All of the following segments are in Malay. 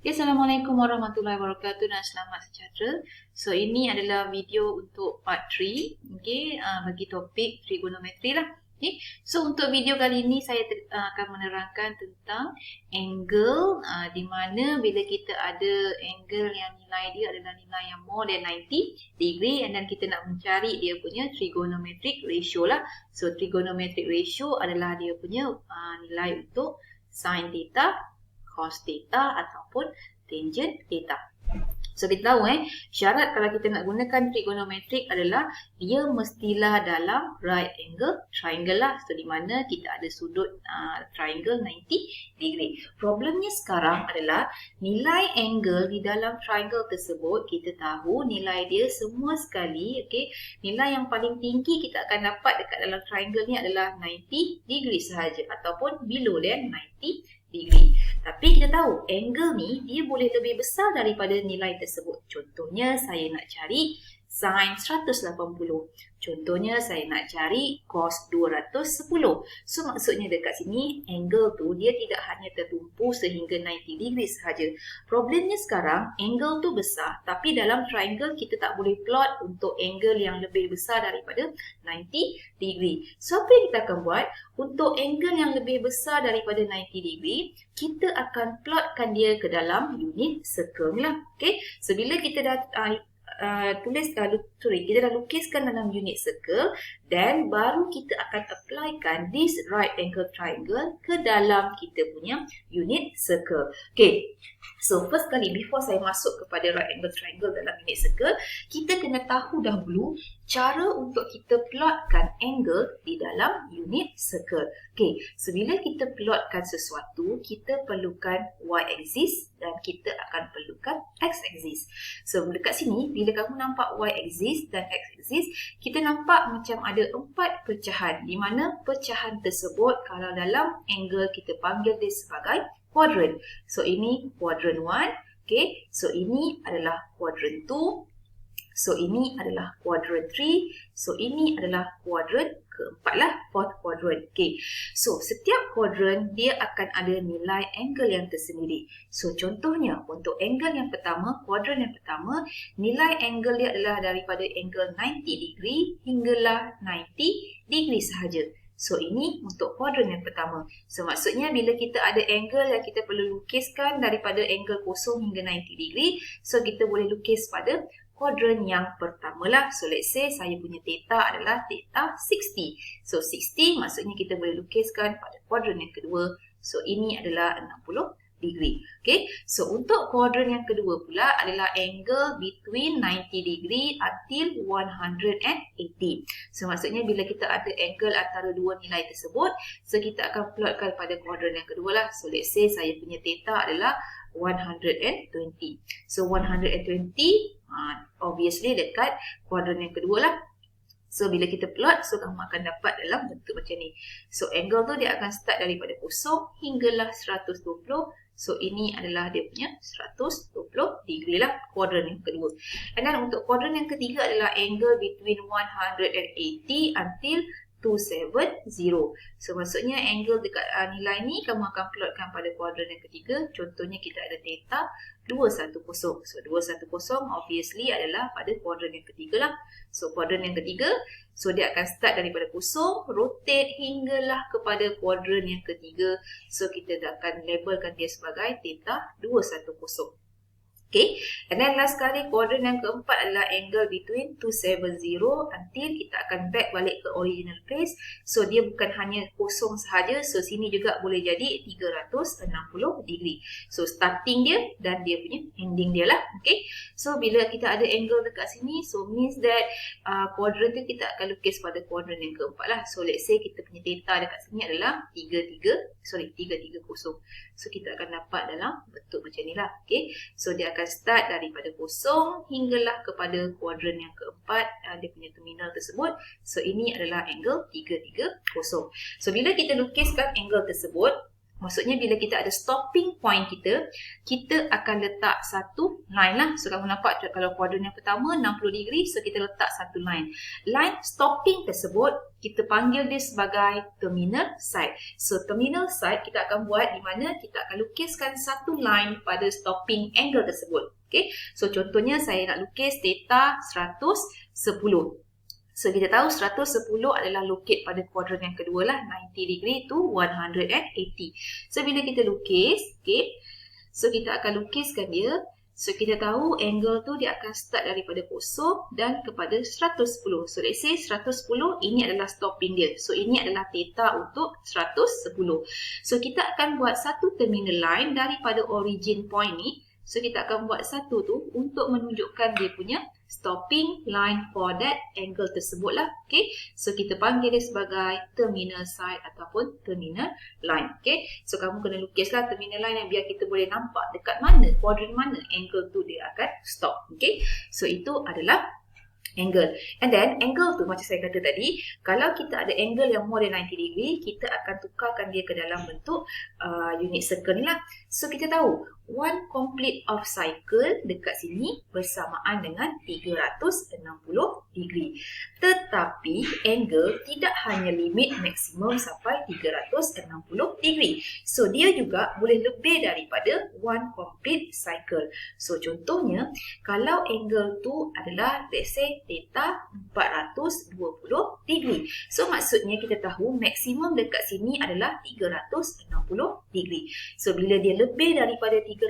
Ya, Assalamualaikum warahmatullahi wabarakatuh dan selamat sejahtera. So, ini adalah video untuk part 3, bagi topik trigonometri lah. Okay. So, untuk video kali ini saya akan menerangkan tentang angle di mana bila kita ada angle yang nilai dia adalah nilai yang more than 90 degree dan kita nak mencari dia punya trigonometric ratio lah. So, trigonometric ratio adalah dia punya nilai untuk sin theta, cos theta ataupun tangent theta. So kita tahu syarat kalau kita nak gunakan trigonometrik adalah dia mestilah dalam right angle triangle lah. So di mana kita ada sudut triangle 90 degree. Problemnya sekarang adalah nilai angle di dalam triangle tersebut kita tahu nilai dia semua sekali, nilai yang paling tinggi kita akan dapat dekat dalam triangle ni adalah 90 degree sahaja ataupun below than 90 degree. Tapi kita tahu angle ni dia boleh lebih besar daripada nilai tersebut. Contohnya saya nak cari sin 180. Contohnya saya nak cari cos 210. So maksudnya dekat sini angle tu dia tidak hanya tertumpu sehingga 90 degree sahaja. Problemnya sekarang angle tu besar tapi dalam triangle kita tak boleh plot untuk angle yang lebih besar daripada 90 degree. So apa yang kita akan buat? Untuk angle yang lebih besar daripada 90 degree, kita akan plotkan dia ke dalam unit circle lah. So bila kita dah kita dah lukiskan dalam unit circle dan baru kita akan applykan this right angle triangle ke dalam kita punya unit circle. So first kali before saya masuk kepada right angle triangle dalam unit circle, kita kena tahu dahulu cara untuk kita plotkan angle di dalam unit circle. So bila kita plotkan sesuatu, kita perlukan y-axis dan kita akan perlukan x-axis. So dekat sini, bila kamu nampak y-axis dan x-axis, kita nampak macam ada 4 pecahan. Di mana pecahan tersebut kalau dalam angle kita panggil dia sebagai quadrant. So ini quadrant 1, so ini adalah quadrant 2, so ini adalah quadrant 3, so ini adalah quadrant keempat lah, fourth quadrant. So setiap quadrant dia akan ada nilai angle yang tersendiri. So contohnya untuk angle yang pertama, quadrant yang pertama, nilai angle dia adalah daripada angle 90 degree hinggalah 90 degree sahaja. So ini untuk kuadran yang pertama. So maksudnya bila kita ada angle yang kita perlu lukiskan daripada angle kosong hingga 90 degree, so kita boleh lukis pada kuadran yang pertama lah. So let's say saya punya theta adalah theta 60. So 60 maksudnya kita boleh lukiskan pada kuadran yang kedua. So ini adalah 60 degree. So untuk kuadran yang kedua pula adalah angle between 90 degree until 180. So maksudnya bila kita ada angle antara dua nilai tersebut, so kita akan plotkan pada kuadran yang kedua lah. So let's say saya punya theta adalah 120. So 120 obviously dekat kuadran yang kedua lah. So bila kita plot, so kamu akan dapat dalam bentuk macam ni. So angle tu dia akan start daripada kosong hinggalah 120. So ini adalah dia punya 120 degree lah kuadran yang kedua. And then untuk kuadran yang ketiga adalah angle between 180 until 270. So maksudnya angle dekat nilai ni kamu akan plotkan pada kuadran yang ketiga. Contohnya kita ada theta 210. So 210 obviously adalah pada kuadran yang ketiga lah. So kuadran yang ketiga, so dia akan start daripada kosong, rotate hinggalah kepada kuadran yang ketiga. So kita akan labelkan dia sebagai theta 210. And then last kali kuadran yang keempat adalah angle between 270 until kita akan back balik ke original place. So dia bukan hanya kosong sahaja, so sini juga boleh jadi 360 degree. So starting dia dan dia punya ending dia lah. So bila kita ada angle dekat sini, so means that kuadran tu kita akan lukis pada kuadran yang keempat lah. So let's say kita punya theta dekat sini adalah 330. So kita akan dapat dalam bentuk macam ni lah. So dia akan start daripada kosong hinggalah kepada kuadran yang keempat dia punya terminal tersebut. So ini adalah angle 330. So bila kita lukiskan angle tersebut, Maksudnya bila kita ada stopping point kita akan letak satu line lah. So kamu nampak kalau kuadran yang pertama 60 degree, so kita letak satu line. Line stopping tersebut kita panggil dia sebagai terminal side. So terminal side kita akan buat di mana kita akan lukiskan satu line pada stopping angle tersebut. Okay? So contohnya saya nak lukis theta 110. So kita tahu 110 adalah locate pada kuadran yang kedua lah, 90 degree to 180. So bila kita lukis, okay, so kita akan lukiskan dia. So kita tahu angle tu dia akan start daripada kosong dan kepada 110. So let's say 110 ini adalah stopping dia. So ini adalah theta untuk 110. So kita akan buat satu terminal line daripada origin point ni. So kita akan buat satu tu untuk menunjukkan dia punya stopping line for that angle tersebut lah. Okay. So kita panggil dia sebagai terminal side ataupun terminal line. Okay. So kamu kena lukislah terminal line yang biar kita boleh nampak dekat mana, kuadran mana angle tu dia akan stop. Okay. So itu adalah angle. And then angle tu macam saya kata tadi, kalau kita ada angle yang more than 90 degree, kita akan tukarkan dia ke dalam bentuk unit circle ni lah. So kita tahu one complete of cycle dekat sini bersamaan dengan 360 degree. Tetapi angle tidak hanya limit maksimum sampai 360 degree. So dia juga boleh lebih daripada one complete cycle. So contohnya kalau angle tu adalah let's say theta 420 degree. So maksudnya kita tahu maksimum dekat sini adalah 360 degree. So bila dia lebih daripada 360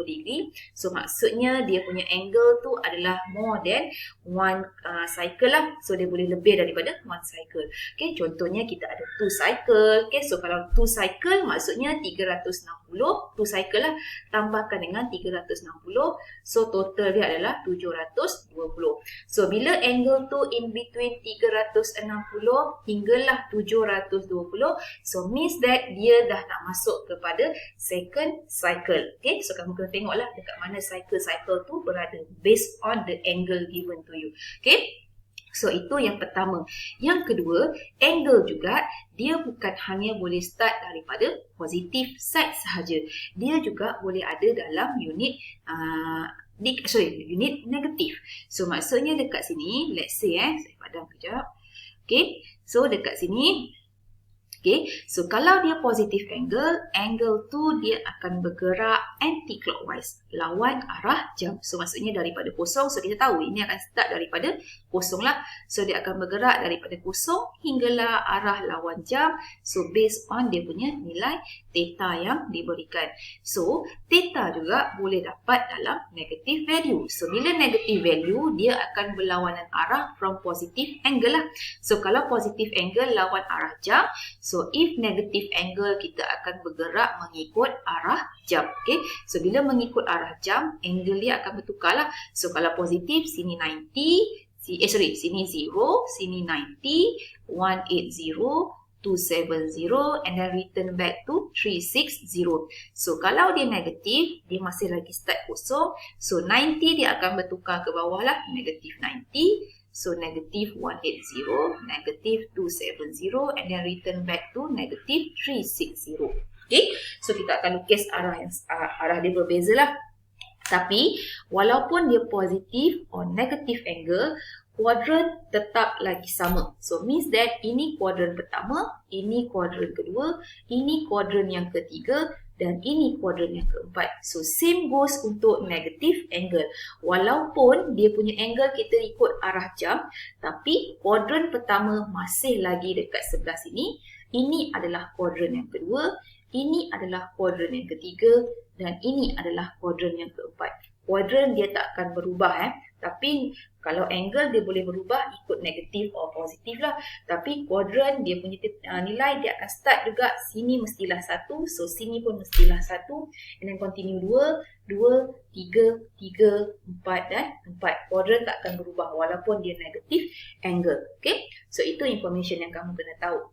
degree, so maksudnya dia punya angle tu adalah more than one cycle lah. So dia boleh lebih daripada one cycle. Okay, contohnya kita ada two cycle. Okay, so kalau two cycle maksudnya 360, two cycle lah, tambahkan dengan 360. So total dia adalah 720. So bila angle tu in between 360 hinggalah 720, so means that dia dah nak masuk kepada second cycle. Okay, so kamu kena tengoklah dekat mana cycle-cycle tu berada based on the angle given to you. Okay, so itu yang pertama. Yang kedua, angle juga dia bukan hanya boleh start daripada positive side sahaja. Dia juga boleh ada dalam unit unit negatif. So maksudnya dekat sini, let's say saya padam kejap. Okay, so dekat sini, okay, so kalau dia positive angle, angle tu dia akan bergerak anti-clockwise, lawan arah jam. So maksudnya daripada kosong, so kita tahu ini akan start daripada kosong lah. So dia akan bergerak daripada kosong hinggalah arah lawan jam. So based on dia punya nilai theta yang diberikan. So theta juga boleh dapat dalam negative value. So bila negative value, dia akan berlawanan arah from positive angle lah. So kalau positive angle lawan arah jam, so if negative angle kita akan bergerak mengikut arah jam. Okay, so bila mengikut arah jam, angle dia akan bertukar lah. So kalau positif, sini 90, sini 0, sini 90, 180, 270 and then return back to 360. So kalau dia negatif, dia masih lagi start kosong. So 90 dia akan bertukar ke bawah lah, negatif 90. So negative 180, negative 270 and then return back to negative 360. Okay, so kita akan lukis arah dia berbeza lah. Tapi walaupun dia positif or negative angle, kuadran tetap lagi sama. So means that ini kuadran pertama, ini kuadran kedua, ini kuadran yang ketiga dan ini kuadran yang keempat. So same goes untuk negative angle. Walaupun dia punya angle kita ikut arah jam, tapi kuadran pertama masih lagi dekat sebelah sini. Ini adalah kuadran yang kedua, ini adalah kuadran yang ketiga dan ini adalah kuadran yang keempat. Kuadran dia tak akan berubah tapi kalau angle dia boleh berubah ikut negatif atau positif lah. Tapi kuadran dia punya nilai dia akan start juga sini mestilah 1, so sini pun mestilah 1 and then continue 2, 3, 4 dan 4. Kuadran tak akan berubah walaupun dia negatif angle. Okay, so itu information yang kamu kena tahu.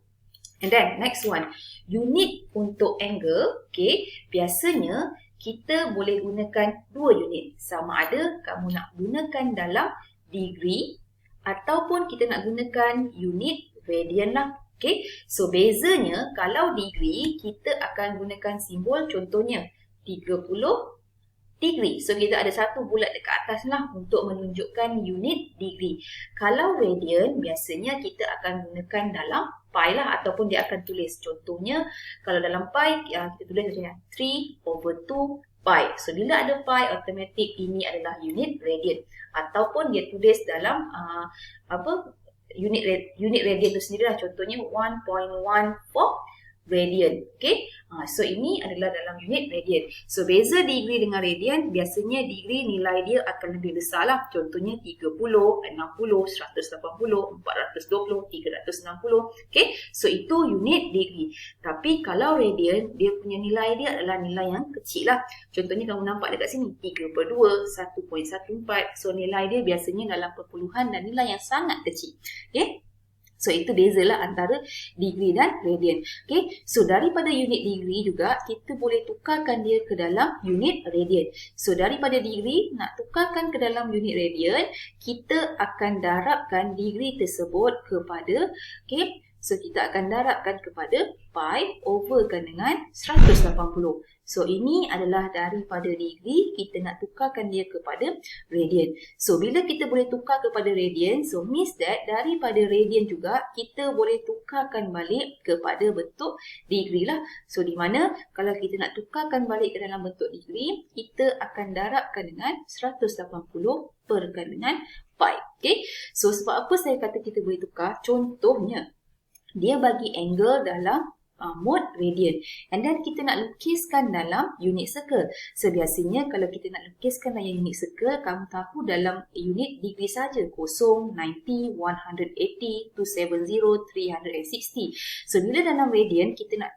And then next one, unit untuk angle. Okay, biasanya kita boleh gunakan dua unit. Sama ada kamu nak gunakan dalam degree ataupun kita nak gunakan unit radian lah. Okay, so bezanya kalau degree kita akan gunakan simbol contohnya 30 degree. So kita ada satu bulat dekat atas lah untuk menunjukkan unit degree. Kalau radian biasanya kita akan gunakan dalam pi lah ataupun dia akan tulis. Contohnya kalau dalam pi kita tulis macam 3/2 pi. So bila ada pi automatik ini adalah unit radian ataupun dia tulis dalam unit radian itu sendiri lah. Contohnya 1.14 radian. Okay, so ini adalah dalam unit radian. So beza degree dengan radian, biasanya degree nilai dia akan lebih besar lah. Contohnya 30, 60, 180, 420, 360. Okay, so itu unit degree. Tapi kalau radian, dia punya nilai dia adalah nilai yang kecil lah. Contohnya kamu nampak dekat sini 3/2, 1.14. So nilai dia biasanya dalam perpuluhan dan nilai yang sangat kecil. Okay, so itu bezalah antara degree dan radian. Okay, so daripada unit degree juga kita boleh tukarkan dia ke dalam unit radian. So daripada degree nak tukarkan ke dalam unit radian, kita akan darabkan degree tersebut kepada, okay, so kita akan darabkan kepada pi overkan dengan 180. So ini adalah daripada degree kita nak tukarkan dia kepada radian. So bila kita boleh tukar kepada radian, so means that daripada radian juga kita boleh tukarkan balik kepada bentuk degree lah. So di mana kalau kita nak tukarkan balik ke dalam bentuk degree, kita akan darabkan dengan 180 perkan dengan pi. Okay, so sebab apa saya kata kita boleh tukar? Contohnya dia bagi angle dalam mode radian. And then kita nak lukiskan dalam unit circle. So biasanya kalau kita nak lukiskan dalam unit circle, kamu tahu dalam unit degree saja. 0, 90, 180, 270, 360. So bila dalam radian kita nak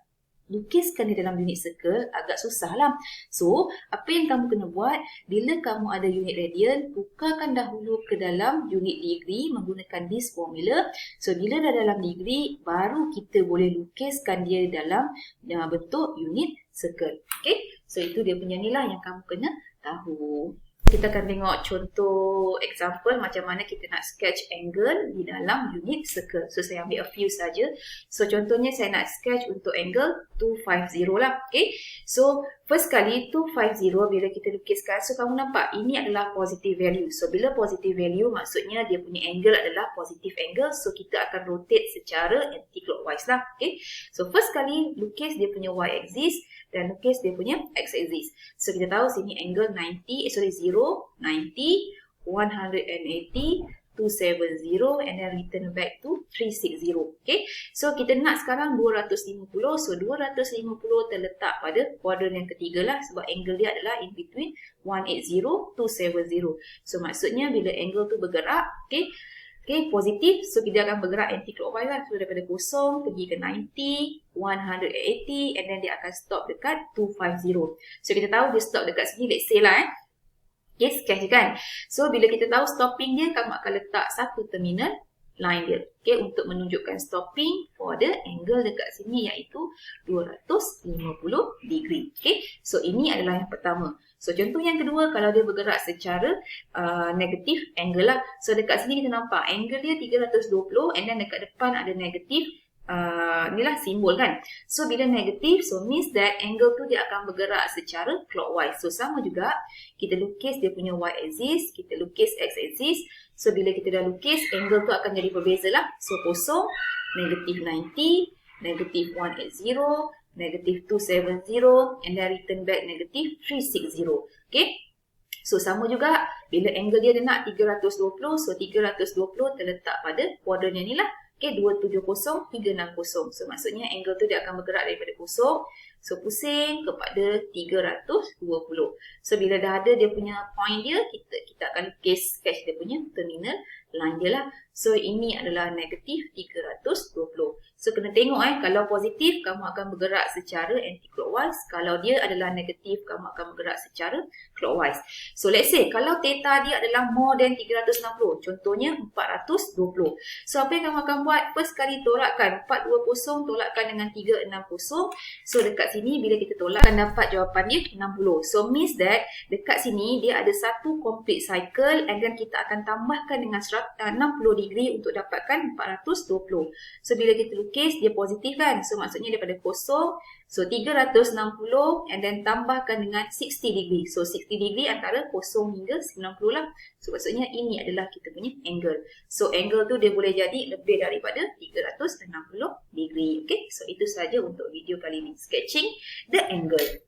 lukiskan di dalam unit circle agak susah lah. So apa yang kamu kena buat, bila kamu ada unit radian, tukarkan dahulu ke dalam unit degree menggunakan this formula. So bila dah dalam degree, baru kita boleh lukiskan dia dalam bentuk unit circle. Okay, so itu dia punya nilai yang kamu kena tahu. Kita akan tengok contoh example macam mana kita nak sketch angle di dalam unit circle. So saya ambil a few saja. So contohnya saya nak sketch untuk angle 250 lah. Okay, so first kali 250 bila kita lukiskan, so kamu nampak ini adalah positive value. So bila positive value maksudnya dia punya angle adalah positive angle. So kita akan rotate secara anti-clockwise lah. Okay, so first kali lukis dia punya y-axis dan lukis dia punya x-axis. So kita tahu sini angle 0, 90, 180, 270 and then return back to 360. Okay, so kita nak sekarang 250. So 250 terletak pada kuadran yang ketiga lah, sebab angle dia adalah in between 180 to 270. So maksudnya bila angle tu bergerak, okay, positif, so kita akan bergerak anti-clockwise lah. So daripada 0 pergi ke 90, 180 and then dia akan stop dekat 250. So kita tahu dia stop dekat sini, let's say lah okay, sketch kan. So bila kita tahu stopping dia, kamu akan letak satu terminal line dia. Okay, untuk menunjukkan stopping for the angle dekat sini iaitu 250 degree. Okay, so ini adalah yang pertama. So contoh yang kedua, kalau dia bergerak secara negatif angle lah. So dekat sini kita nampak angle dia 320 and then dekat depan ada negatif. Inilah simbol kan. So bila negatif, so means that angle tu dia akan bergerak secara clockwise. So sama juga, kita lukis dia punya y-axis, kita lukis x-axis. So bila kita dah lukis, angle tu akan jadi berbeza lah. So 0, negatif 90, negatif 180, negatif 270 and then return back negatif 360. Okay, so sama juga bila angle dia nak 320, so 320 terletak pada kuadran yang ni lah. Okay, 270, 360. So maksudnya angle tu dia akan bergerak daripada 0, so pusing kepada 320. So bila dah ada dia punya point dia, kita akan lukis sketch dia punya terminal line dia lah. So ini adalah negatif 320. So kena tengok kalau positif kamu akan bergerak secara anti-clockwise. Kalau dia adalah negatif, kamu akan bergerak secara clockwise. So let's say kalau theta dia adalah more than 360, contohnya 420. So apa yang kamu akan buat? First kali tolakkan 420 tolakkan dengan 360. So dekat dekat sini bila kita tolak akan dapat jawapan dia 60. So means that dekat sini dia ada satu complete cycle and then kita akan tambahkan dengan 60 degree untuk dapatkan 420. So bila kita lukis dia positif kan. So maksudnya daripada kosong. So 360 and then tambahkan dengan 60 degree. So 60 degree antara kosong hingga 90 lah. So maksudnya ini adalah kita punya angle. So angle tu dia boleh jadi lebih daripada 360 degree. Okay. So itu saja untuk video kali ini. Sketching the angle.